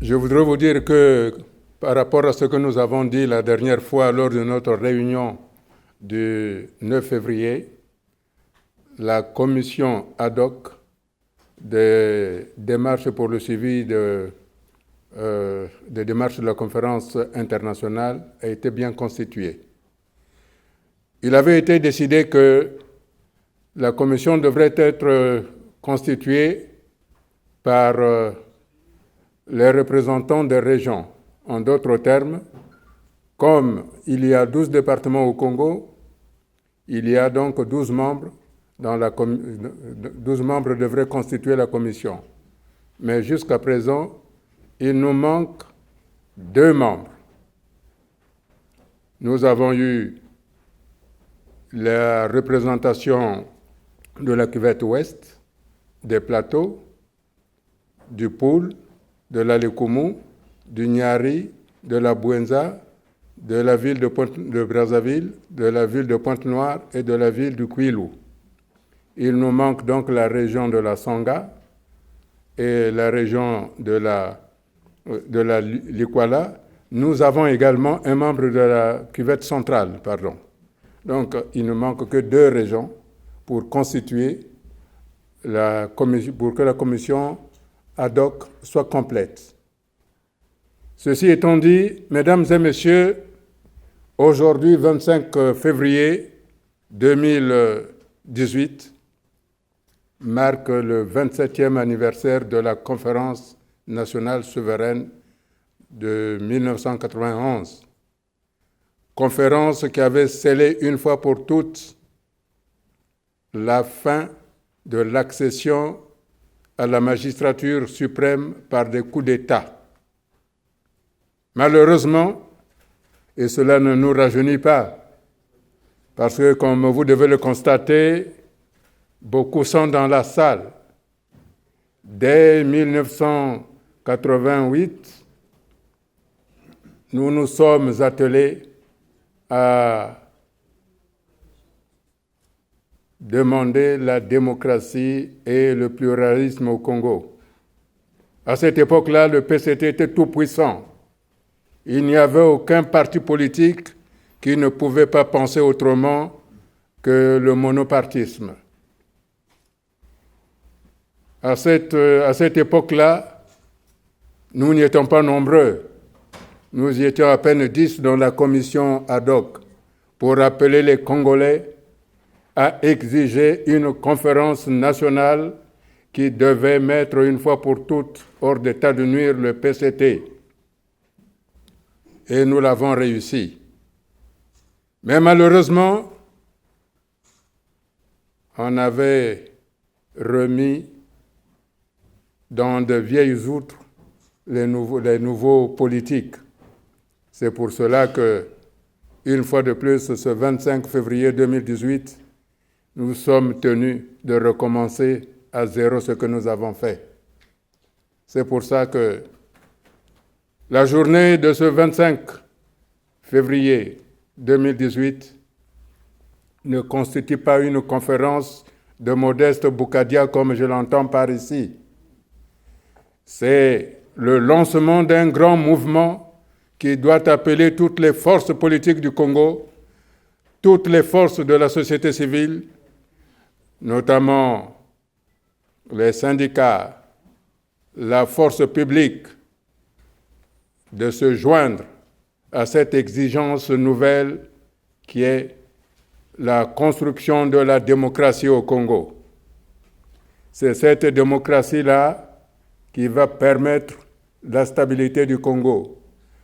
Je voudrais vous dire que par rapport à ce que nous avons dit la dernière fois lors de notre réunion du 9 février, la commission ad hoc des démarches pour le suivi des démarches de la conférence internationale a été bien constituée. Il avait été décidé que la commission devrait être constituée par les représentants des régions. En d'autres termes, comme il y a 12 départements au Congo, il y a donc 12 membres. 12 membres devraient constituer la commission. Mais jusqu'à présent, il nous manque 2 membres. Nous avons eu la représentation de la cuvette ouest, des plateaux, du Poul, de l'Alekumu, du Nyari, de la Bouenza, de la ville de Brazzaville, de la ville de Pointe-Noire et de la ville du Kwilu. Il nous manque donc la région de la Sangha et la région de la Likwala. Nous avons également un membre de la cuvette centrale, pardon. Donc, il ne manque que 2 régions pour constituer pour que la commission ad hoc soit complète. Ceci étant dit, mesdames et messieurs, aujourd'hui, 25 février 2018, marque le 27e anniversaire de la conférence nationale souveraine de 1991. Conférence qui avait scellé une fois pour toutes la fin de l'accession à la magistrature suprême par des coups d'État. Malheureusement, et cela ne nous rajeunit pas, parce que comme vous devez le constater, beaucoup sont dans la salle. Dès 1988, nous nous sommes attelés à demander la démocratie et le pluralisme au Congo. À cette époque-là, le PCT était tout puissant. Il n'y avait aucun parti politique qui ne pouvait pas penser autrement que le monopartisme. À cette époque-là, nous n'y étions pas nombreux. Nous y étions à peine 10 dans la commission ad hoc pour appeler les Congolais à exiger une conférence nationale qui devait mettre une fois pour toutes hors d'état de nuire le PCT. Et nous l'avons réussi. Mais malheureusement, on avait remis dans de vieilles outres les nouveaux politiques. C'est pour cela que, une fois de plus, ce 25 février 2018, nous sommes tenus de recommencer à zéro ce que nous avons fait. C'est pour ça que la journée de ce 25 février 2018 ne constitue pas une conférence de Modeste Boukadia comme je l'entends par ici. C'est le lancement d'un grand mouvement qui doit appeler toutes les forces politiques du Congo, toutes les forces de la société civile, notamment les syndicats, la force publique, de se joindre à cette exigence nouvelle qui est la construction de la démocratie au Congo. C'est cette démocratie-là qui va permettre la stabilité du Congo.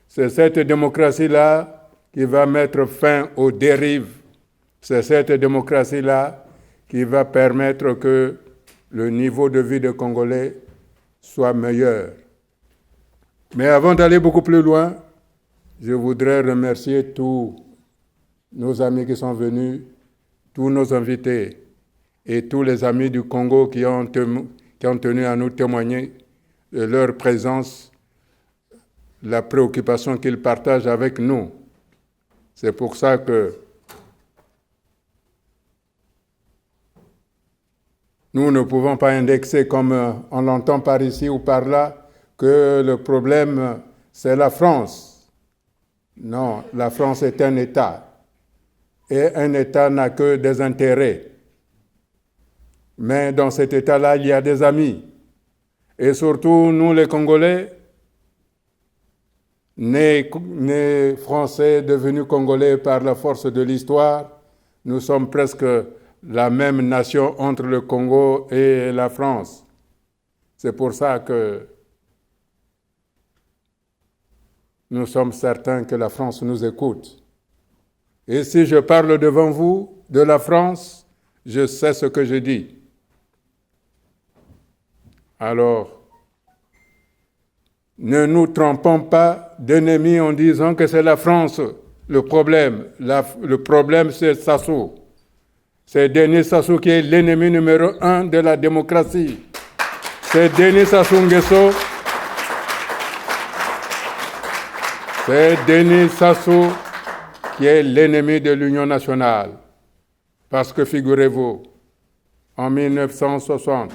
C'est cette démocratie-là qui va mettre fin aux dérives. C'est cette démocratie-là qui va permettre que le niveau de vie des Congolais soit meilleur. Mais avant d'aller beaucoup plus loin, je voudrais remercier tous nos amis qui sont venus, tous nos invités et tous les amis du Congo qui ont tenu à nous témoigner de leur présence, la préoccupation qu'ils partagent avec nous. C'est pour ça que nous ne pouvons pas indexer comme on l'entend par ici ou par là que le problème, c'est la France. Non, la France est un État. Et un État n'a que des intérêts. Mais dans cet État-là, il y a des amis. Et surtout, nous les Congolais, nés Français, devenus Congolais par la force de l'histoire, nous sommes presque la même nation entre le Congo et la France. C'est pour ça que nous sommes certains que la France nous écoute. Et si je parle devant vous de la France, je sais ce que je dis. Alors, ne nous trompons pas d'ennemis en disant que c'est la France le problème. Le problème, c'est Sassou. C'est Denis Sassou qui est l'ennemi numéro 1 de la démocratie. C'est Denis Sassou Nguesso. C'est Denis Sassou qui est l'ennemi de l'Union nationale. Parce que figurez-vous, en 1960,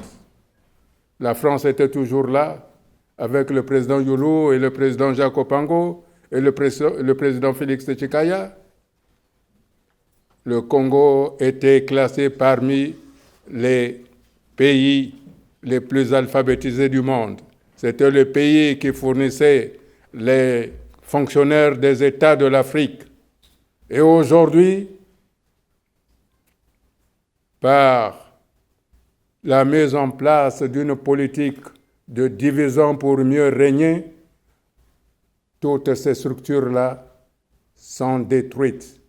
la France était toujours là, avec le président Youlou et le président Jacques Opango et le président Félix Tshisekedi. Le Congo était classé parmi les pays les plus alphabétisés du monde. C'était le pays qui fournissait les fonctionnaires des États de l'Afrique. Et aujourd'hui, par la mise en place d'une politique de division pour mieux régner, toutes ces structures-là sont détruites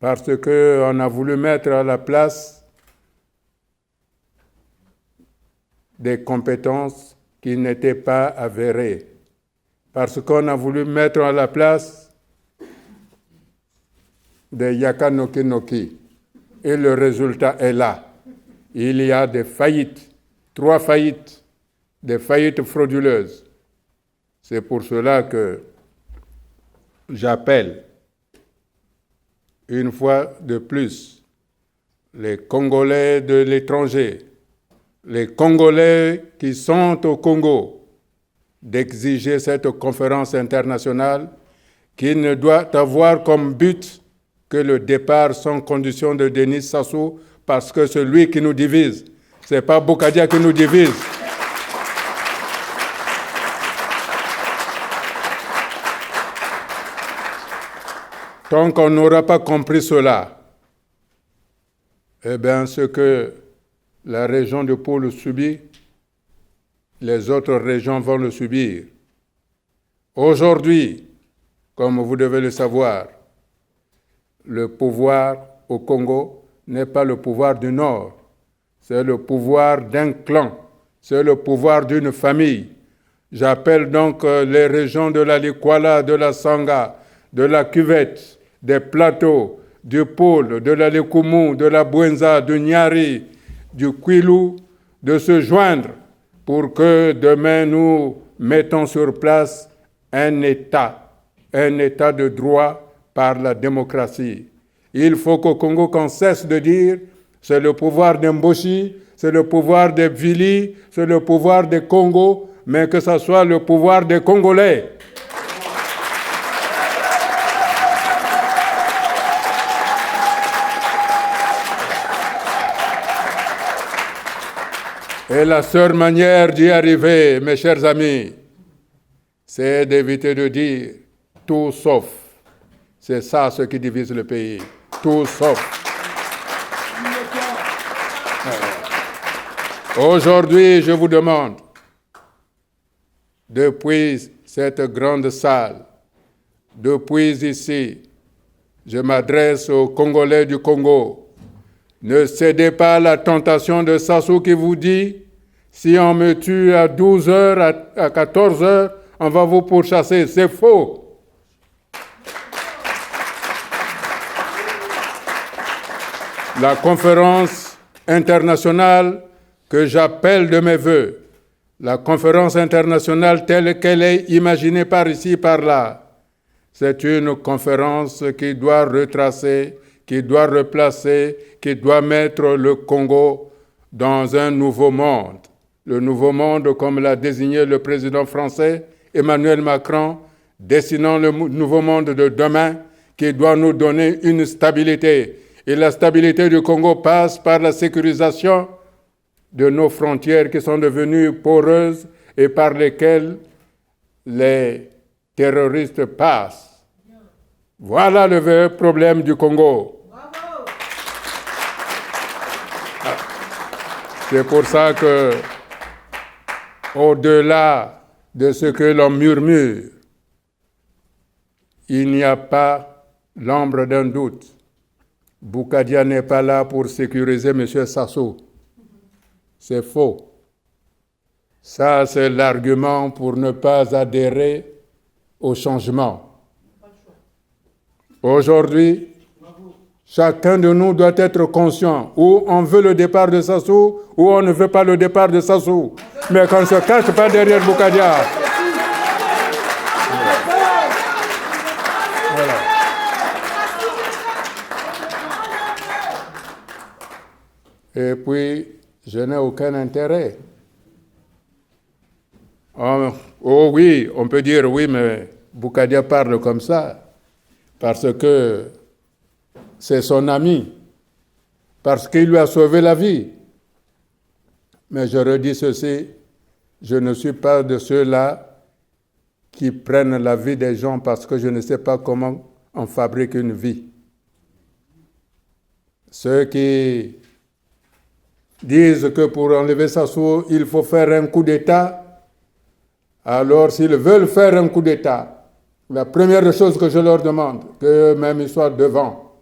parce qu'on a voulu mettre à la place des compétences qui n'étaient pas avérées, parce qu'on a voulu mettre à la place des Yaka Noki Noki. Et le résultat est là. Il y a des faillites, 3 faillites, des faillites frauduleuses. C'est pour cela que j'appelle une fois de plus les Congolais de l'étranger, les Congolais qui sont au Congo, d'exiger cette conférence internationale qui ne doit avoir comme but que le départ sans condition de Denis Sassou, parce que c'est lui qui nous divise. Ce n'est pas Boukadia qui nous divise. Tant qu'on n'aura pas compris cela, eh bien, ce que la région de Pôle subit, les autres régions vont le subir. Aujourd'hui, comme vous devez le savoir, le pouvoir au Congo n'est pas le pouvoir du Nord, c'est le pouvoir d'un clan, c'est le pouvoir d'une famille. J'appelle donc les régions de la Likwala, de la Sanga, de la Cuvette, des Plateaux, du Pôle, de la Likoumou, de la Bouenza, du Nyari, du Kwilu, de se joindre pour que demain nous mettons sur place un État de droit par la démocratie. Il faut qu'au Congo qu'on cesse de dire c'est le pouvoir d'Mboshi, c'est le pouvoir des Vili, c'est le pouvoir des Congo, mais que ce soit le pouvoir des Congolais. Et la seule manière d'y arriver, mes chers amis, c'est d'éviter de dire tout sauf. C'est ça ce qui divise le pays. Tout sauf. Aujourd'hui, je vous demande, depuis cette grande salle, depuis ici, je m'adresse aux Congolais du Congo. Ne cédez pas à la tentation de Sassou qui vous dit « Si on me tue à 12 heures, à 14 heures, on va vous pourchasser. » C'est faux. La conférence internationale que j'appelle de mes voeux, la conférence internationale telle qu'elle est imaginée par ici, par là, c'est une conférence qui doit retracer, qui doit replacer, qui doit mettre le Congo dans un nouveau monde. le nouveau monde, comme l'a désigné le président français Emmanuel Macron, dessinant le nouveau monde de demain qui doit nous donner une stabilité. Et la stabilité du Congo passe par la sécurisation de nos frontières qui sont devenues poreuses et par lesquelles les terroristes passent. Voilà le vrai problème du Congo. C'est pour ça que, au-delà de ce que l'on murmure, il n'y a pas l'ombre d'un doute. Boukadia n'est pas là pour sécuriser M. Sassou. C'est faux. Ça, c'est l'argument pour ne pas adhérer au changement. Aujourd'hui, chacun de nous doit être conscient où on veut le départ de Sassou ou on ne veut pas le départ de Sassou. Mais qu'on ne se cache pas derrière Boukadia. Voilà. Et puis, je n'ai aucun intérêt. Oh oui, on peut dire oui, mais Boukadia parle comme ça parce que c'est son ami, parce qu'il lui a sauvé la vie. Mais je redis ceci, je ne suis pas de ceux-là qui prennent la vie des gens parce que je ne sais pas comment on fabrique une vie. Ceux qui disent que pour enlever Sassou, il faut faire un coup d'État, alors s'ils veulent faire un coup d'État, la première chose que je leur demande, qu'eux-mêmes ils soient devant,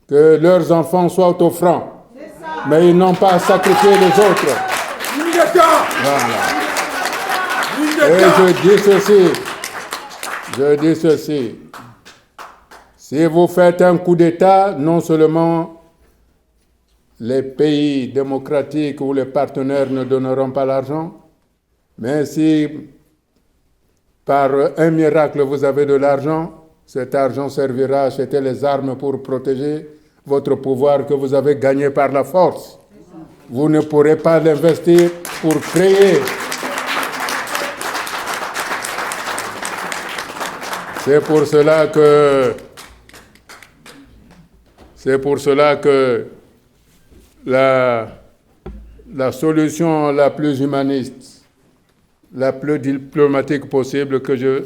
que leurs enfants soient au front, mais ils n'ont pas à sacrifier les autres. Voilà. Et je dis ceci, si vous faites un coup d'État, non seulement les pays démocratiques ou les partenaires ne donneront pas l'argent, mais si par un miracle vous avez de l'argent, cet argent servira à acheter les armes pour protéger votre pouvoir que vous avez gagné par la force. Vous ne pourrez pas l'investir pour créer. C'est pour cela que la solution la plus humaniste, la plus diplomatique possible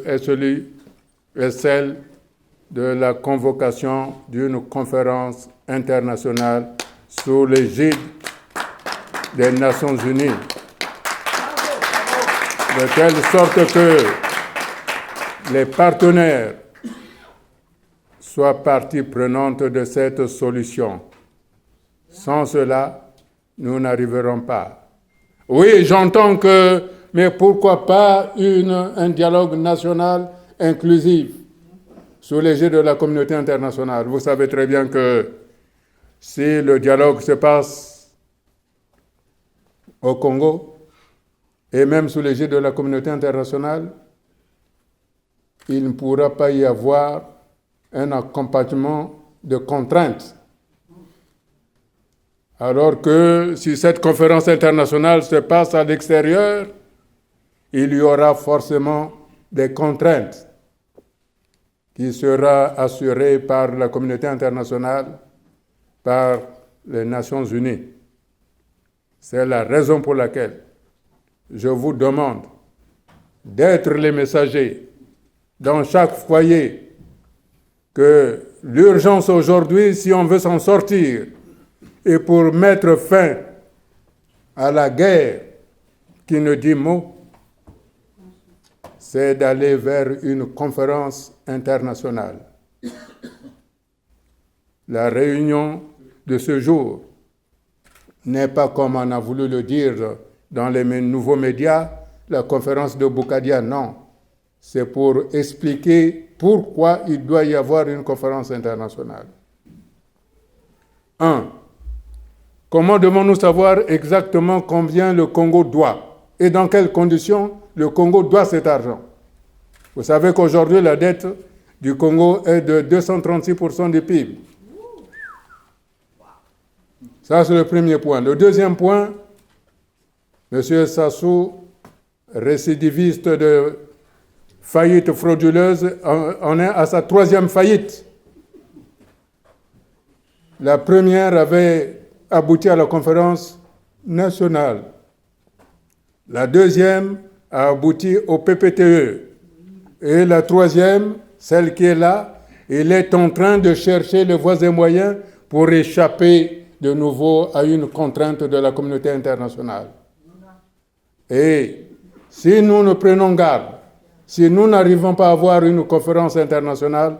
est celle de la convocation d'une conférence internationale sous l'égide des Nations Unies, de telle sorte que les partenaires soient partie prenante de cette solution. Sans cela, nous n'arriverons pas. Oui, j'entends mais pourquoi pas un dialogue national inclusif sous l'égide de la communauté internationale. Vous savez très bien que si le dialogue se passe au Congo, et même sous l'égide de la communauté internationale, il ne pourra pas y avoir un accompagnement de contraintes. Alors que si cette conférence internationale se passe à l'extérieur, il y aura forcément des contraintes qui seront assurées par la communauté internationale, par les Nations Unies. C'est la raison pour laquelle je vous demande d'être les messagers dans chaque foyer, que l'urgence aujourd'hui, si on veut s'en sortir, et pour mettre fin à la guerre qui ne dit mot, c'est d'aller vers une conférence internationale. La réunion de ce jour n'est pas, comme on a voulu le dire dans les nouveaux médias, la conférence de Boukadia, non. C'est pour expliquer pourquoi il doit y avoir une conférence internationale. 1. Comment devons-nous savoir exactement combien le Congo doit et dans quelles conditions le Congo doit cet argent? Vous savez qu'aujourd'hui, la dette du Congo est de 236% du PIB. Ça, c'est le premier point. Le deuxième point, M. Sassou, récidiviste de faillite frauduleuse, en est à sa 3e faillite. La première avait abouti à la conférence nationale. La deuxième a abouti au PPTE. Et la troisième, celle qui est là, il est en train de chercher les voies et moyens pour échapper de nouveau à une contrainte de la communauté internationale. Et si nous ne prenons garde, si nous n'arrivons pas à avoir une conférence internationale,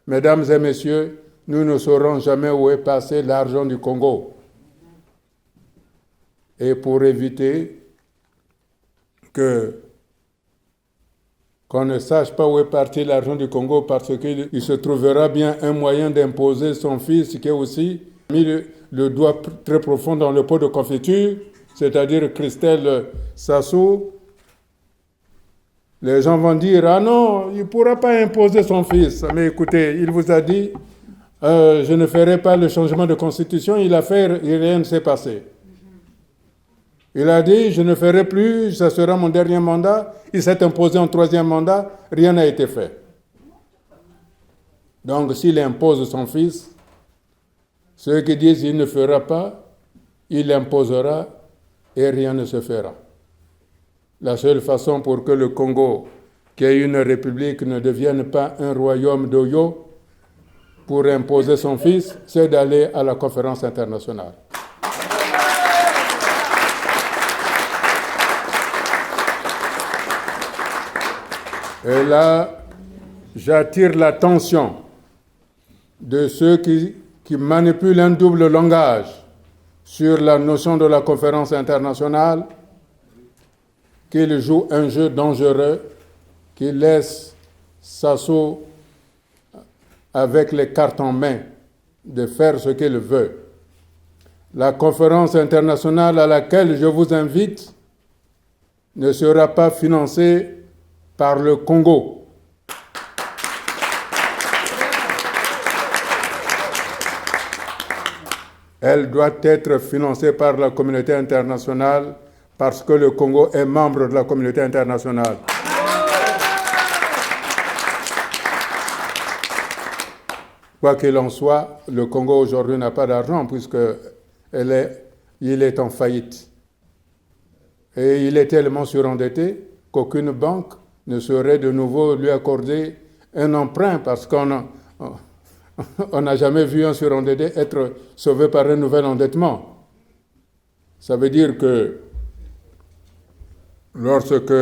mesdames et messieurs, nous ne saurons jamais où est passé l'argent du Congo. Et pour éviter qu'on ne sache pas où est parti l'argent du Congo, parce qu'il se trouvera bien un moyen d'imposer son fils qui est aussi mis le doigt très profond dans le pot de confiture, c'est-à-dire Christelle Sassou. Les gens vont dire, ah non, il ne pourra pas imposer son fils. Mais écoutez, il vous a dit, je ne ferai pas le changement de constitution, il a fait et rien ne s'est passé. Il a dit, je ne ferai plus, ça sera mon dernier mandat. Il s'est imposé un 3e mandat, rien n'a été fait. Donc s'il impose son fils, ceux qui disent qu'il ne fera pas, il imposera et rien ne se fera. La seule façon pour que le Congo, qui est une république, ne devienne pas un royaume d'Oyo, pour imposer son fils, c'est d'aller à la conférence internationale. Et là, j'attire l'attention de ceux qui manipulent un double langage sur la notion de la conférence internationale, qu'ils jouent un jeu dangereux, qu'ils laissent Sassou avec les cartes en main de faire ce qu'il veut. La conférence internationale à laquelle je vous invite ne sera pas financée par le Congo. Elle doit être financée par la communauté internationale parce que le Congo est membre de la communauté internationale. Quoi qu'il en soit, le Congo aujourd'hui n'a pas d'argent puisqu'il est en faillite. Et il est tellement surendetté qu'aucune banque ne saurait de nouveau lui accorder un emprunt parce qu'on n'a jamais vu un surendetté être sauvé par un nouvel endettement. Ça veut dire que lorsque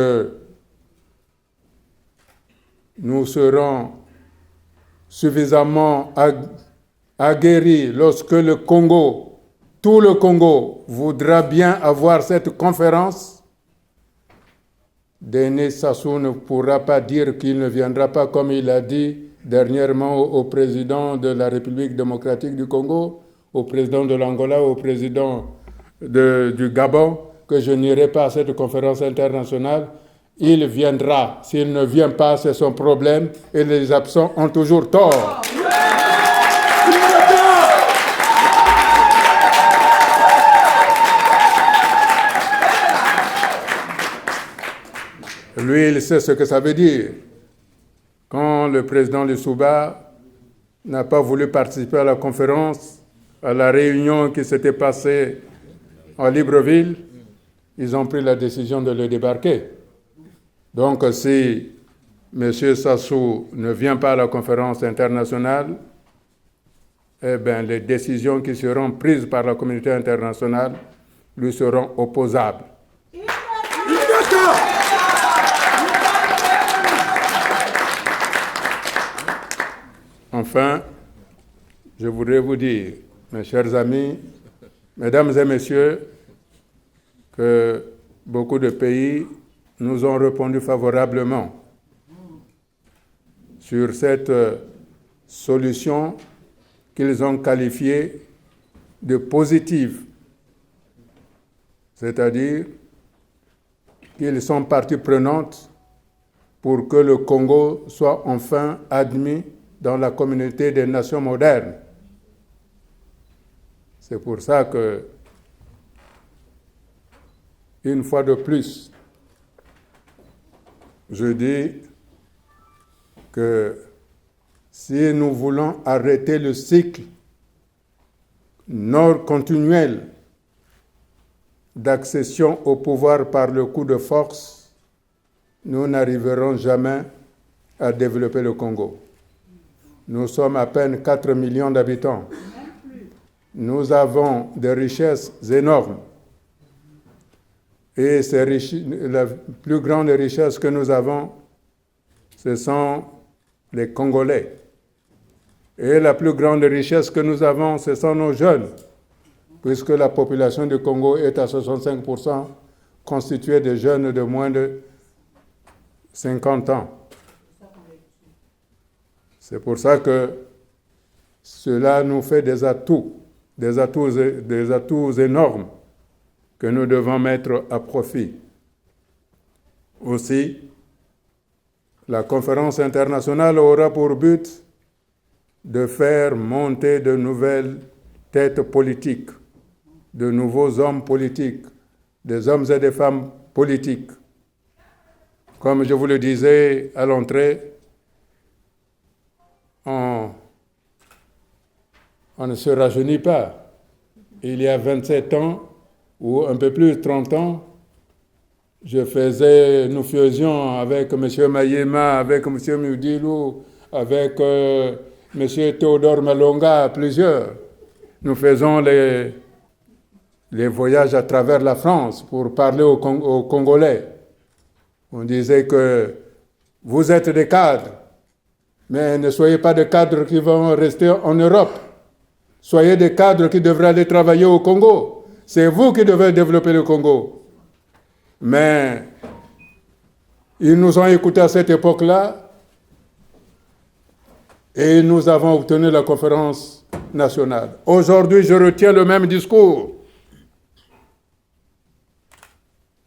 nous serons suffisamment aguerris, lorsque le Congo, tout le Congo, voudra bien avoir cette conférence, Denis Sassou ne pourra pas dire qu'il ne viendra pas comme il a dit dernièrement au président de la République démocratique du Congo, au président de l'Angola, au président du Gabon, que je n'irai pas à cette conférence internationale. Il viendra. S'il ne vient pas, c'est son problème et les absents ont toujours tort. Lui, il sait ce que ça veut dire. Quand le président Lissouba n'a pas voulu participer à la conférence, à la réunion qui s'était passée en Libreville, ils ont pris la décision de le débarquer. Donc, si M. Sassou ne vient pas à la conférence internationale, eh bien, les décisions qui seront prises par la communauté internationale lui seront opposables. Enfin, je voudrais vous dire, mes chers amis, mesdames et messieurs, que beaucoup de pays nous ont répondu favorablement sur cette solution qu'ils ont qualifiée de positive, c'est-à-dire qu'ils sont partie prenante pour que le Congo soit enfin admis dans la communauté des nations modernes. C'est pour ça que une fois de plus, je dis que si nous voulons arrêter le cycle nord continuel d'accession au pouvoir par le coup de force, nous n'arriverons jamais à développer le Congo. Nous sommes à peine 4 millions d'habitants. Nous avons des richesses énormes. Et la plus grande richesse que nous avons, ce sont les Congolais. Et la plus grande richesse que nous avons, ce sont nos jeunes, puisque la population du Congo est à 65% constituée de jeunes de moins de 50 ans. C'est pour ça que cela nous fait des atouts énormes que nous devons mettre à profit. Aussi, la conférence internationale aura pour but de faire monter de nouvelles têtes politiques, de nouveaux hommes politiques, des hommes et des femmes politiques. Comme je vous le disais à l'entrée, on ne se rajeunit pas. Il y a 27 ans, ou un peu plus, 30 ans, nous faisions avec M. Mayema, avec M. Mudilou, avec M. Théodore Malonga, plusieurs. Nous faisons les voyages à travers la France pour parler aux Congolais. On disait que vous êtes des cadres, mais ne soyez pas des cadres qui vont rester en Europe. Soyez des cadres qui devraient aller travailler au Congo. C'est vous qui devez développer le Congo. Mais ils nous ont écoutés à cette époque-là et nous avons obtenu la conférence nationale. Aujourd'hui, je retiens le même discours.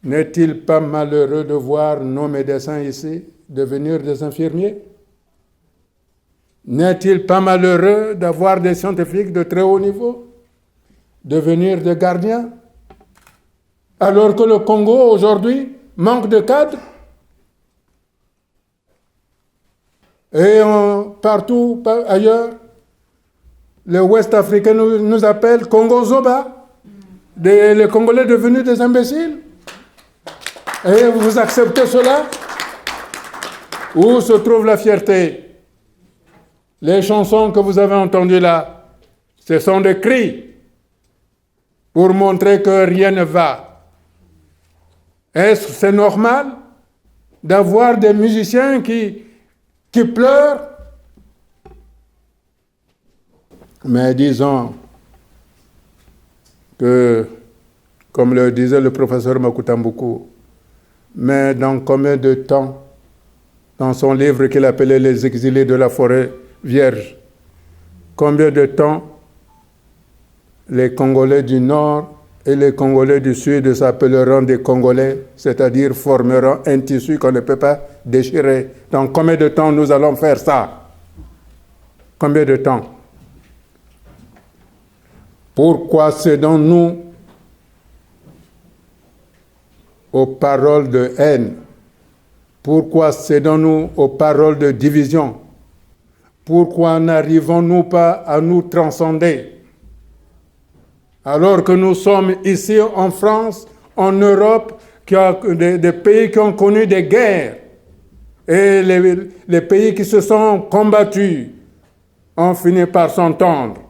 N'est-il pas malheureux de voir nos médecins ici devenir des infirmiers? N'est-il pas malheureux d'avoir des scientifiques de très haut niveau devenir des gardiens? Alors que le Congo, aujourd'hui, manque de cadres. Et partout ailleurs, les Ouest-Africains nous appellent Congo-Zoba, les Congolais devenus des imbéciles. Et vous acceptez cela? Où se trouve la fierté? Les chansons que vous avez entendues là, ce sont des cris pour montrer que rien ne va. Est-ce que c'est normal d'avoir des musiciens qui pleurent? Mais disons que, comme le disait le professeur Makutambuku, mais dans combien de temps, dans son livre qu'il appelait Les exilés de la forêt vierge, combien de temps les Congolais du Nord et les Congolais du Sud s'appelleront des Congolais, c'est-à-dire formeront un tissu qu'on ne peut pas déchirer. Dans combien de temps nous allons faire ça? Combien de temps? Pourquoi cédons-nous aux paroles de haine? Pourquoi cédons-nous aux paroles de division? Pourquoi n'arrivons-nous pas à nous transcender? Alors que nous sommes ici en France, en Europe, des pays qui ont connu des guerres, et les pays qui se sont combattus ont fini par s'entendre.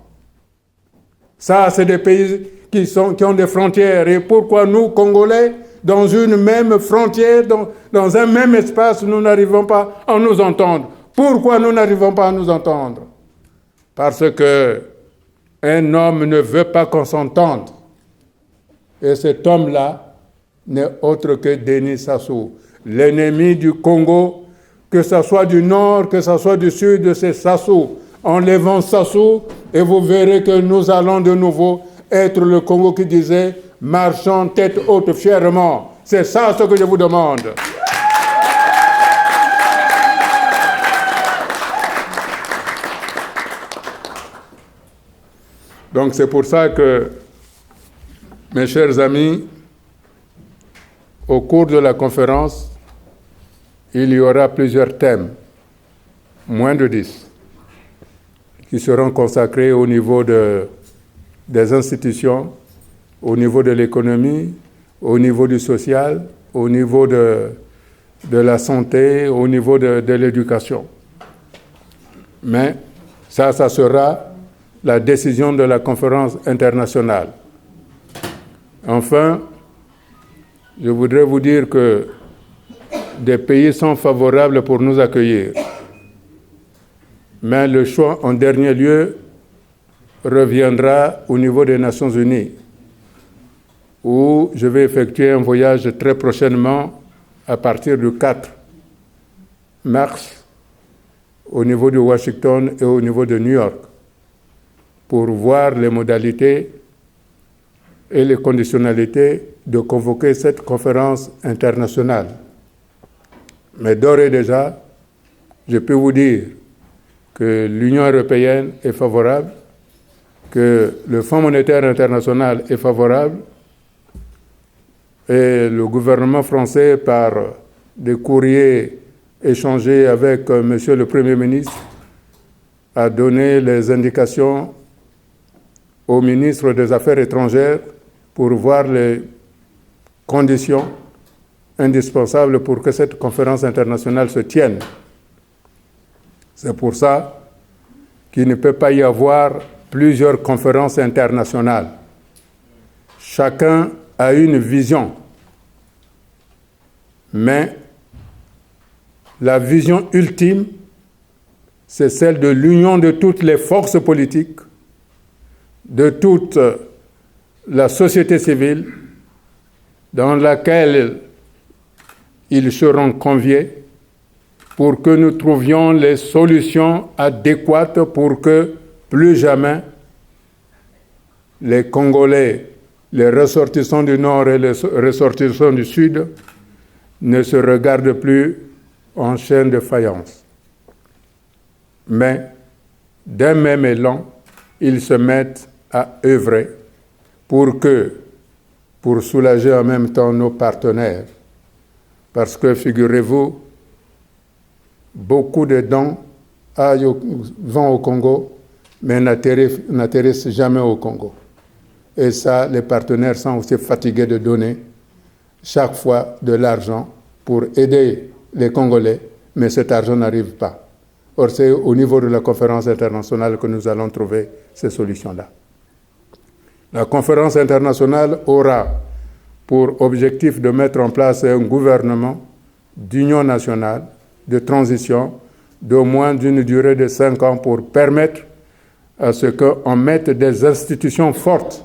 Ça, c'est des pays qui ont des frontières. Et pourquoi nous, Congolais, dans une même frontière, dans un même espace, nous n'arrivons pas à nous entendre? Pourquoi nous n'arrivons pas à nous entendre? Parce que un homme ne veut pas qu'on s'entende. Et cet homme-là n'est autre que Denis Sassou. L'ennemi du Congo, que ce soit du nord, que ce soit du sud, c'est Sassou. Enlevons Sassou et vous verrez que nous allons de nouveau être le Congo qui disait « marchons tête haute fièrement ». C'est ça ce que je vous demande. Donc c'est pour ça que, mes chers amis, Au cours de la conférence, il y aura plusieurs thèmes, moins de 10, qui seront consacrés au niveau des institutions, au niveau de l'économie, au niveau du social, au niveau de la santé, au niveau de l'éducation. Mais ça sera la décision de la conférence internationale. Enfin, je voudrais vous dire que des pays sont favorables pour nous accueillir. Mais le choix, en dernier lieu, reviendra au niveau des Nations Unies, où je vais effectuer un voyage très prochainement à partir du 4 mars au niveau de Washington et au niveau de New York pour voir les modalités et les conditionnalités de convoquer cette conférence internationale. Mais d'ores et déjà, je peux vous dire que l'Union européenne est favorable, que le Fonds monétaire international est favorable, et le gouvernement français, par des courriers échangés avec Monsieur le Premier ministre, a donné les indications au ministre des Affaires étrangères pour voir les conditions indispensables pour que cette conférence internationale se tienne. C'est pour ça qu'il ne peut pas y avoir plusieurs conférences internationales. Chacun a une vision, mais la vision ultime, c'est celle de l'union de toutes les forces politiques, de toute la société civile, dans laquelle ils seront conviés pour que nous trouvions les solutions adéquates pour que plus jamais les Congolais, les ressortissants du Nord et les ressortissants du Sud ne se regardent plus en chaîne de faïence. Mais d'un même élan, ils se mettent à œuvrer pour soulager en même temps nos partenaires. Parce que, figurez-vous, beaucoup de dons vont au Congo, mais n'atterrissent jamais au Congo. Et ça, les partenaires sont aussi fatigués de donner chaque fois de l'argent pour aider les Congolais, mais cet argent n'arrive pas. Or, c'est au niveau de la conférence internationale que nous allons trouver ces solutions-là. La conférence internationale aura pour objectif de mettre en place un gouvernement d'union nationale, de transition, d'au moins d'une durée de 5 ans pour permettre à ce qu'on mette des institutions fortes,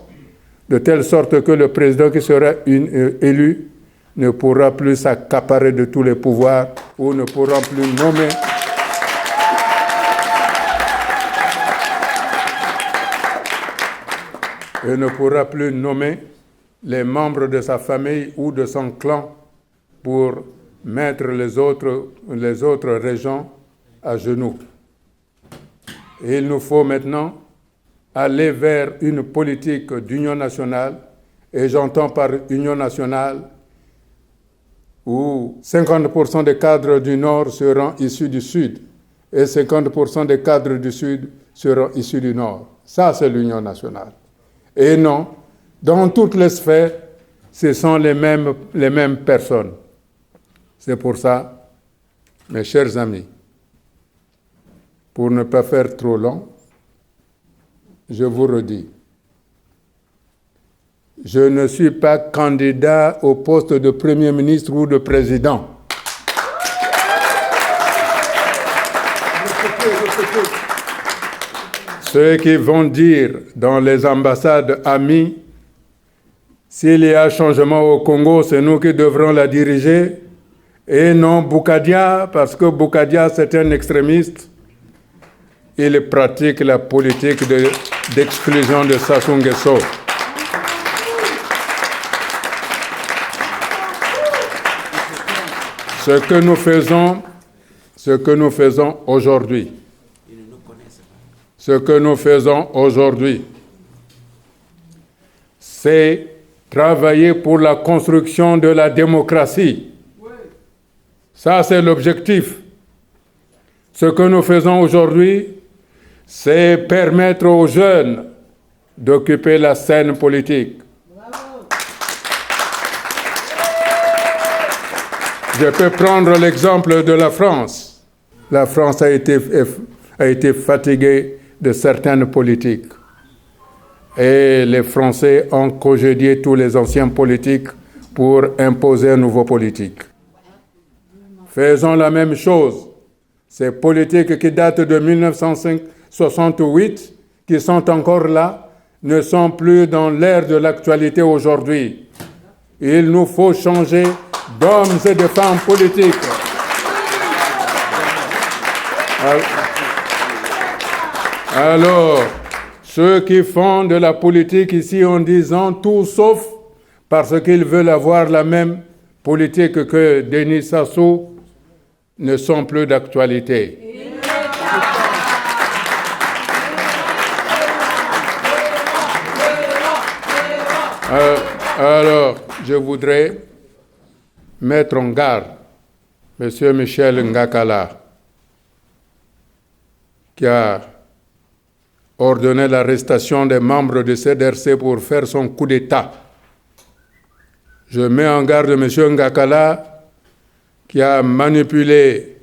de telle sorte que le président qui sera élu ne pourra plus s'accaparer de tous les pouvoirs ou ne pourra plus nommer et ne pourra plus nommer les membres de sa famille ou de son clan pour mettre les autres régions à genoux. Et il nous faut maintenant aller vers une politique d'union nationale, et j'entends par union nationale où 50% des cadres du Nord seront issus du Sud et 50% des cadres du Sud seront issus du Nord. Ça, c'est l'union nationale. Et non, dans toutes les sphères, ce sont les mêmes personnes. C'est pour ça, mes chers amis, pour ne pas faire trop long, je vous redis, je ne suis pas candidat au poste de Premier ministre ou de président. Ceux qui vont dire dans les ambassades amies, s'il y a changement au Congo, c'est nous qui devrons la diriger, et non Boukadia, parce que Boukadia, c'est un extrémiste. Il pratique la politique d'exclusion de Sassou Nguesso. Ce que nous faisons aujourd'hui, c'est travailler pour la construction de la démocratie. Ça, c'est l'objectif. Ce que nous faisons aujourd'hui, c'est permettre aux jeunes d'occuper la scène politique. Je peux prendre l'exemple de la France. La France a été fatiguée de certaines politiques. Et les Français ont congédié tous les anciens politiques pour imposer un nouveau politique. Faisons la même chose. Ces politiques qui datent de 1968, qui sont encore là, ne sont plus dans l'ère de l'actualité aujourd'hui. Il nous faut changer d'hommes et de femmes politiques. Alors, ceux qui font de la politique ici en disant tout sauf parce qu'ils veulent avoir la même politique que Denis Sassou ne sont plus d'actualité. Alors, je voudrais mettre en garde M. Michel Ngakala, qui a ordonné l'arrestation des membres de CDRC pour faire son coup d'État. Je mets en garde M. Ngakala, qui a manipulé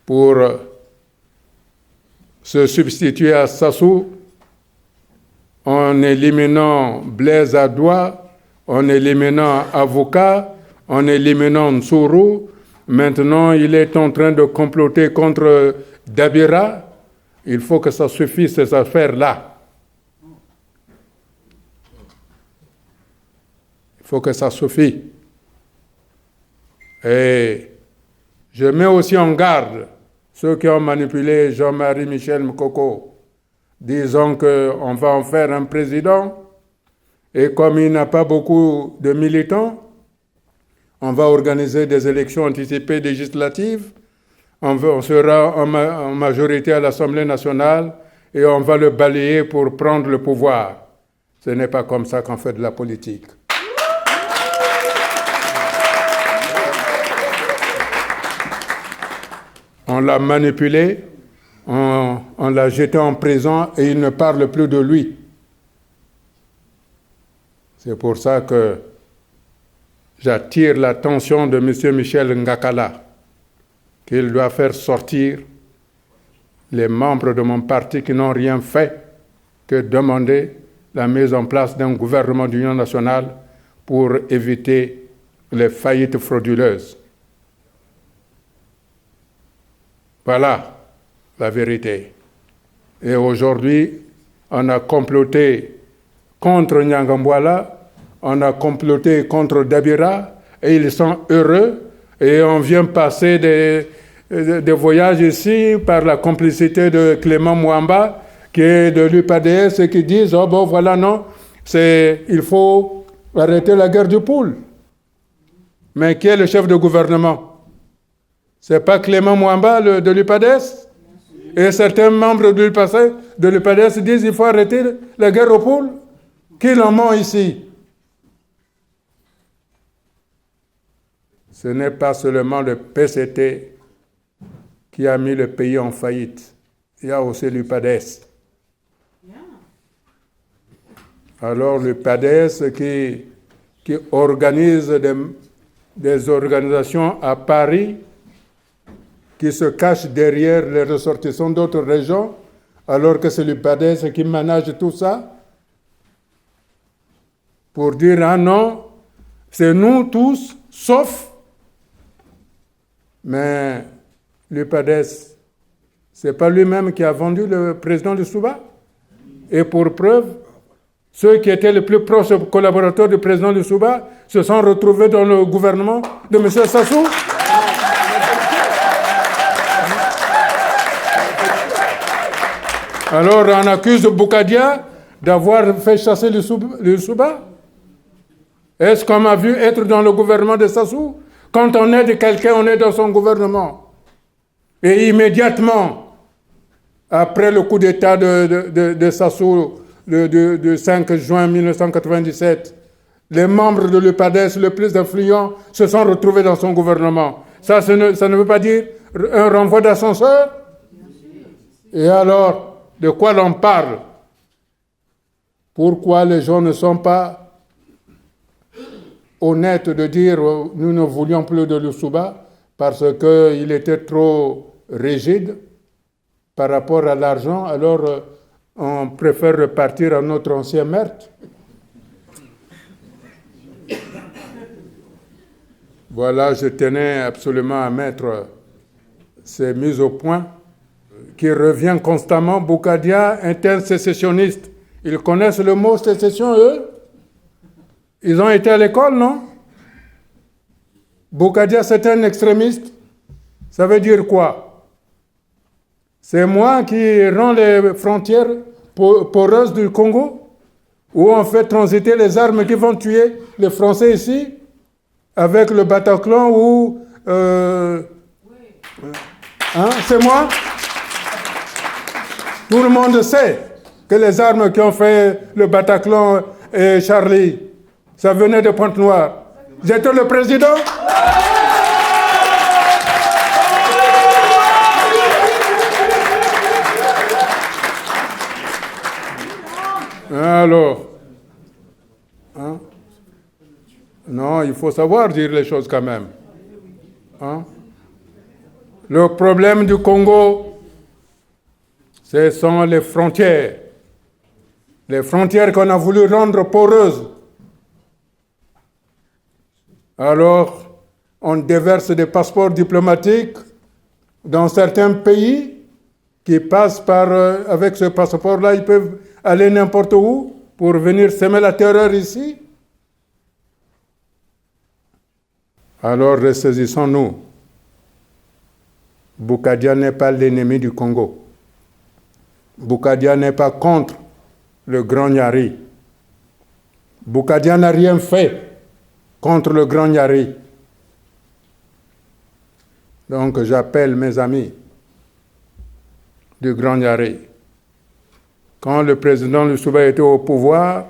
pour se substituer à Sassou en éliminant Blaise Adoua, en éliminant Avocat, en éliminant Nsourou. Maintenant, il est en train de comploter contre Dabira. Il faut que ça suffise, ces affaires-là. Il faut que ça suffise. Et je mets aussi en garde ceux qui ont manipulé Jean-Marie Michel Mokoko, disant qu'on va en faire un président, et comme il n'a pas beaucoup de militants, on va organiser des élections anticipées législatives, on sera en majorité à l'Assemblée nationale, et on va le balayer pour prendre le pouvoir. Ce n'est pas comme ça qu'on fait de la politique. On l'a manipulé, on l'a jeté en prison et il ne parle plus de lui. C'est pour ça que j'attire l'attention de M. Michel Ngakala, qu'il doit faire sortir les membres de mon parti qui n'ont rien fait que demander la mise en place d'un gouvernement d'union nationale pour éviter les faillites frauduleuses. Voilà la vérité. Et aujourd'hui, on a comploté contre Nyangambwala, on a comploté contre Dabira, et ils sont heureux, et on vient passer des voyages ici par la complicité de Clément Mwamba, qui est de l'UPADS, et qui disent, oh bon, voilà, non, il faut arrêter la guerre du poule. Mais qui est le chef de gouvernement? C'est pas Clément Mwamba de l'UPADS? Et certains membres de l'UPADS disent qu'il faut arrêter la guerre aux poules? Qui l'en ment ici? Ce n'est pas seulement le PCT qui a mis le pays en faillite. Il y a aussi l'UPADS. Alors l'UPADS qui organise des organisations à Paris qui se cachent derrière les ressortissants d'autres régions, alors que c'est l'UPADS qui manage tout ça, pour dire, ah non, c'est nous tous, sauf, mais l'UPADS, c'est pas lui-même qui a vendu le président de Souba. Et pour preuve, ceux qui étaient les plus proches collaborateurs du président de Souba se sont retrouvés dans le gouvernement de M. Sassou. Alors on accuse Boukadia d'avoir fait chasser le Souba. Est-ce qu'on m'a vu être dans le gouvernement de Sassou? Quand on aide quelqu'un, on est dans son gouvernement. Et immédiatement, après le coup d'État de Sassou, du 5 juin 1997, les membres de l'UPADES les plus influents se sont retrouvés dans son gouvernement. Ça ne veut pas dire un renvoi d'ascenseur? Et alors, de quoi l'on parle? Pourquoi les gens ne sont pas honnêtes de dire nous ne voulions plus de Lussuba parce qu'il était trop rigide par rapport à l'argent, alors on préfère repartir à notre ancien maître? Voilà, je tenais absolument à mettre ces mises au point qui revient constamment. Bougadia est un sécessionniste. Ils connaissent le mot sécession, eux? Ils ont été à l'école, non? Bougadia, c'est un extrémiste. Ça veut dire quoi? C'est moi qui rends les frontières poreuses du Congo, où on fait transiter les armes qui vont tuer les Français ici, avec le Bataclan ou... c'est moi? Tout le monde sait que les armes qui ont fait le Bataclan et Charlie, ça venait de Pointe-Noire. J'étais le président? Alors, non, il faut savoir dire les choses quand même. Le problème du Congo, ce sont les frontières. Les frontières qu'on a voulu rendre poreuses. Alors, on déverse des passeports diplomatiques dans certains pays qui passent par... avec ce passeport-là, ils peuvent aller n'importe où pour venir semer la terreur ici. Alors, ressaisissons-nous. Bougadia n'est pas l'ennemi du Congo. Bougadia n'est pas contre le Grand Nyari. Bougadia n'a rien fait contre le Grand Nyari. Donc j'appelle mes amis du Grand Nyari. Quand le président Lussuba était au pouvoir,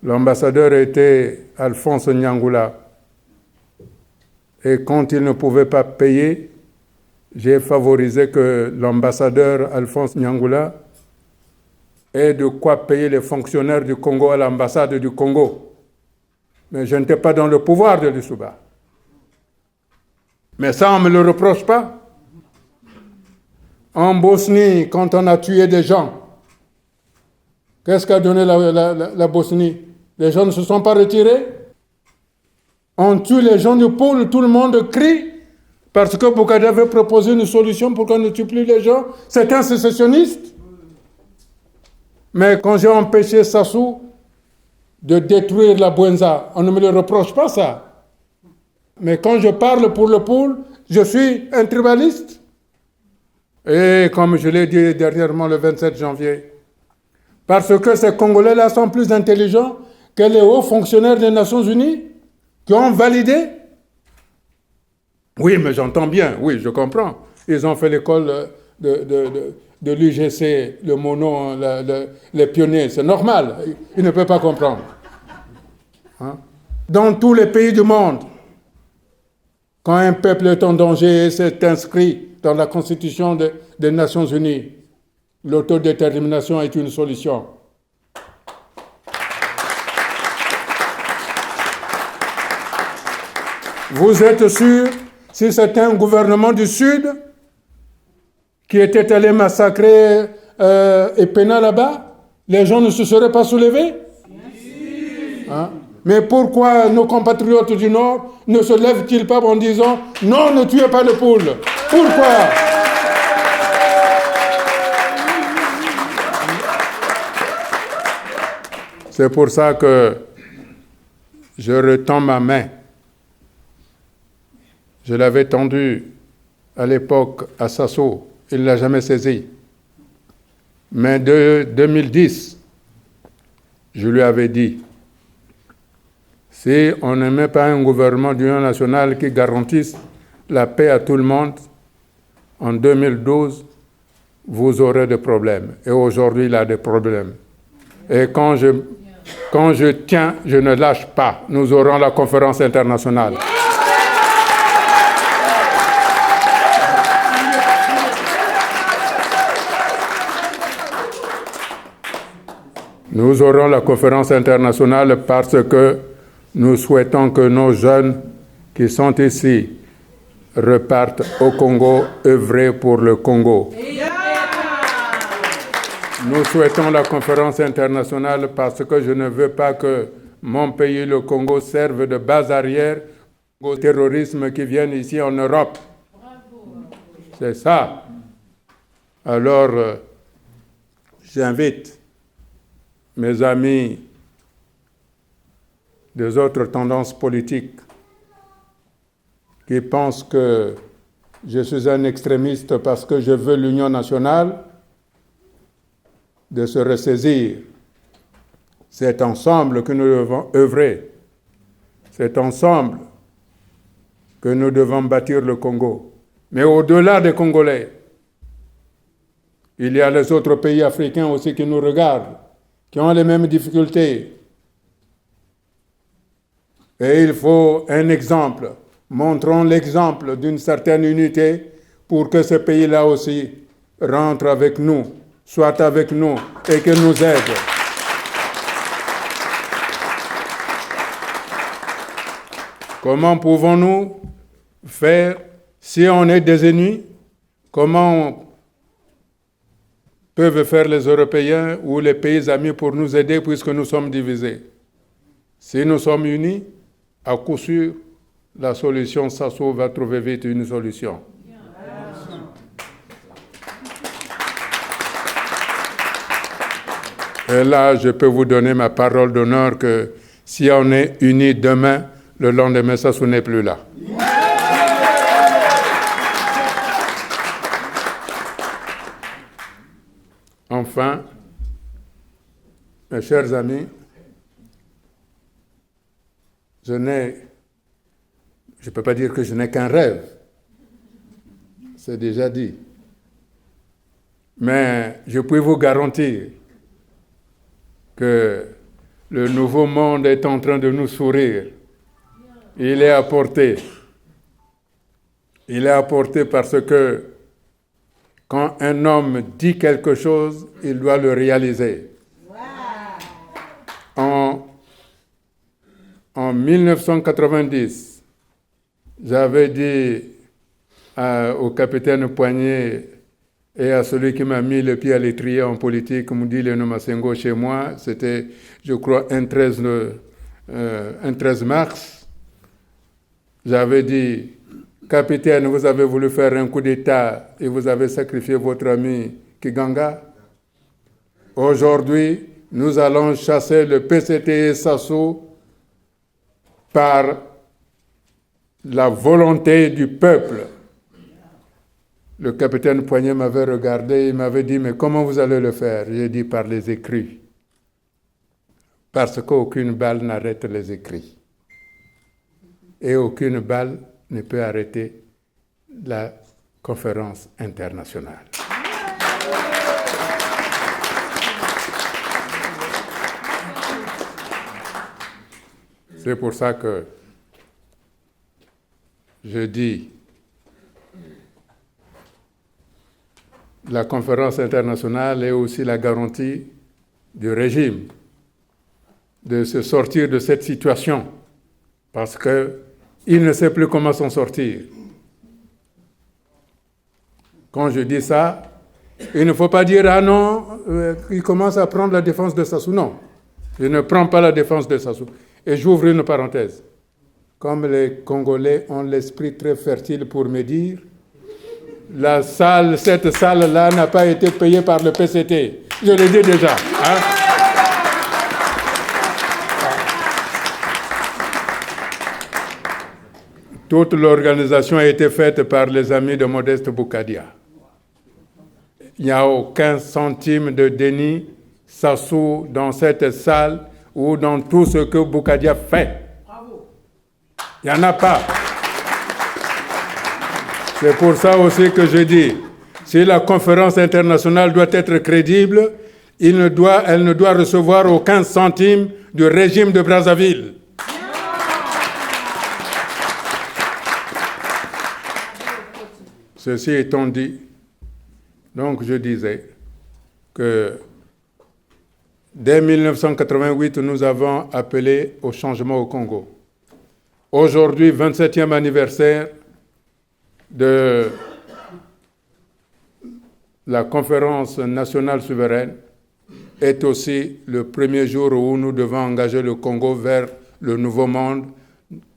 l'ambassadeur était Alphonse Nyangula. Et quand il ne pouvait pas payer, j'ai favorisé que l'ambassadeur Alphonse Nyangula ait de quoi payer les fonctionnaires du Congo à l'ambassade du Congo. Mais je n'étais pas dans le pouvoir de Lussuba. Mais ça, on ne me le reproche pas. En Bosnie, quand on a tué des gens, qu'est-ce qu'a donné la Bosnie? Les gens ne se sont pas retirés. On tue les gens du pôle, tout le monde crie, parce que Bougadia avait proposé une solution pour qu'on ne tue plus les gens. C'est un sécessionniste. Mais quand j'ai empêché Sassou de détruire la Bouenza, on ne me le reproche pas ça. Mais quand je parle pour le pôle, je suis un tribaliste. Et comme je l'ai dit dernièrement le 27 janvier, parce que ces Congolais-là sont plus intelligents que les hauts fonctionnaires des Nations Unies qui ont validé. Oui, mais j'entends bien, oui, je comprends. Ils ont fait l'école de l'UGC, le Mono, les pionniers, c'est normal, ils ne peuvent pas comprendre. Dans tous les pays du monde, quand un peuple est en danger et c'est inscrit dans la Constitution des Nations Unies, l'autodétermination est une solution. Vous êtes sûr, si c'était un gouvernement du Sud qui était allé massacrer Epena là-bas, les gens ne se seraient pas soulevés? Mais pourquoi nos compatriotes du Nord ne se lèvent-ils pas en disant « Non, ne tuez pas le poule » Pourquoi? C'est pour ça que je retends ma main. Je l'avais tendue à l'époque à Sassou, il ne l'a jamais saisie. Mais de 2010, je lui avais dit, si on ne met pas un gouvernement d'union nationale qui garantisse la paix à tout le monde, en 2012, vous aurez des problèmes. Et aujourd'hui, il a des problèmes. Et quand je tiens, je ne lâche pas. Nous aurons la conférence internationale. Nous aurons la conférence internationale parce que nous souhaitons que nos jeunes qui sont ici repartent au Congo, œuvrer pour le Congo. Nous souhaitons la conférence internationale parce que je ne veux pas que mon pays, le Congo, serve de base arrière au terrorisme qui viennent ici en Europe. C'est ça. Alors, j'invite mes amis des autres tendances politiques qui pensent que je suis un extrémiste parce que je veux l'union nationale, de se ressaisir. C'est ensemble que nous devons œuvrer. C'est ensemble que nous devons bâtir le Congo. Mais au-delà des Congolais, il y a les autres pays africains aussi qui nous regardent, qui ont les mêmes difficultés. Et il faut un exemple. Montrons l'exemple d'une certaine unité pour que ce pays-là aussi rentre avec nous, soit avec nous et qu'il nous aide. Comment pouvons-nous faire si on est désunis? Comment peuvent faire les Européens ou les pays amis pour nous aider puisque nous sommes divisés? Si nous sommes unis, à coup sûr, la solution Sassou va trouver vite une solution. Et là, je peux vous donner ma parole d'honneur que si on est unis demain, le lendemain, Sassou n'est plus là. Enfin, mes chers amis, je ne peux pas dire que je n'ai qu'un rêve, c'est déjà dit. Mais je peux vous garantir que le nouveau monde est en train de nous sourire. Il est à portée. Il est à portée parce que quand un homme dit quelque chose, il doit le réaliser. En 1990, j'avais dit au capitaine Poignet et à celui qui m'a mis le pied à l'étrier en politique, comme dit Léon Massengo chez moi, c'était, je crois, un 13 mars, j'avais dit, capitaine, vous avez voulu faire un coup d'État et vous avez sacrifié votre ami Kiganga. Aujourd'hui, nous allons chasser le PCT et Sassou par la volonté du peuple. Le capitaine Poignet m'avait regardé, il m'avait dit, mais comment vous allez le faire? J'ai dit, par les écrits. Parce qu'aucune balle n'arrête les écrits. Et aucune balle ne peut arrêter la conférence internationale. C'est pour ça que je dis la conférence internationale est aussi la garantie du régime de se sortir de cette situation parce qu'il ne sait plus comment s'en sortir. Quand je dis ça, il ne faut pas dire « Ah non, il commence à prendre la défense de Sassou ». Non, je ne prends pas la défense de Sassou. Et j'ouvre une parenthèse. Comme les Congolais ont l'esprit très fertile pour me dire cette salle-là n'a pas été payée par le PCT. Je l'ai dit déjà. Hein? Toute l'organisation a été faite par les amis de Modeste Boukadia. Il n'y a aucun centime de déni Sassou dans cette salle ou dans tout ce que Boukadia fait. Il n'y en a pas. C'est pour ça aussi que je dis, Si la conférence internationale doit être crédible, elle ne doit recevoir aucun centime du régime de Brazzaville. Ceci étant dit, donc je disais que dès 1988, nous avons appelé au changement au Congo. Aujourd'hui, 27e anniversaire de la conférence nationale souveraine, est aussi le premier jour où nous devons engager le Congo vers le nouveau monde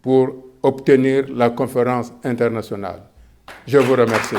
pour obtenir la conférence internationale. Je vous remercie.